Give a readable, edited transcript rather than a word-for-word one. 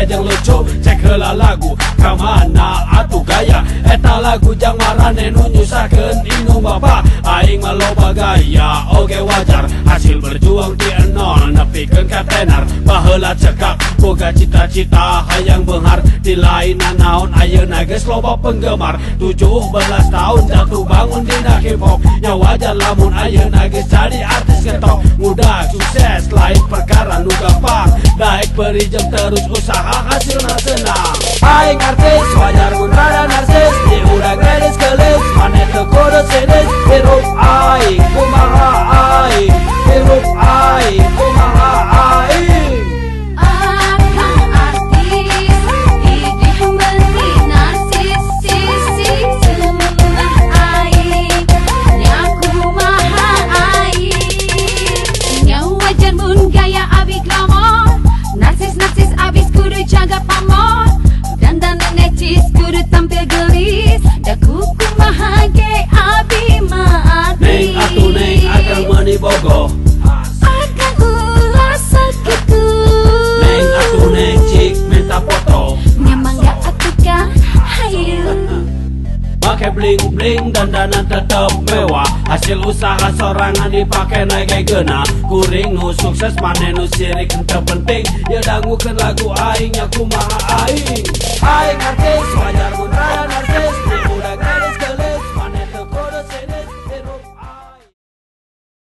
oke jeung lucu cek heula lagu kamana atuh gaya eta lagu jang marane nu nyusakeun indung bapa aing mah loba gaya oge wajar hasil berjuang ti nol nepikeun ka tenar baheula cekak boga cita-cita hayang beunghar di laina naon ayeuna geus loba penggemar 17 tahun jatuh bangun dina hip-hop nya wajar lamun ayeuna geus jadi artis getok mudah sukses lain perkara nu gampang daek perijem terus usaha hasilna senang aing artis wajar mun rada narsis di urang gelis gelis maneh teu kudu sinis hirup aing kumaha aing hirup aing kumaha aing jaga pamor dan necis kudu tampil gelis da kuku mahage abi mati neng atuh neng akan meni bogo akan ulah sakitu neng atuh neng cik minta foto nyamangga atuh kang hayu make bling bling dandanan tetep mewah hasil usaha sorangan dipake naik geuna kuring nu sukses maneh nu sirik henteu penting ya dangukeun lagu aing nya kumaha aing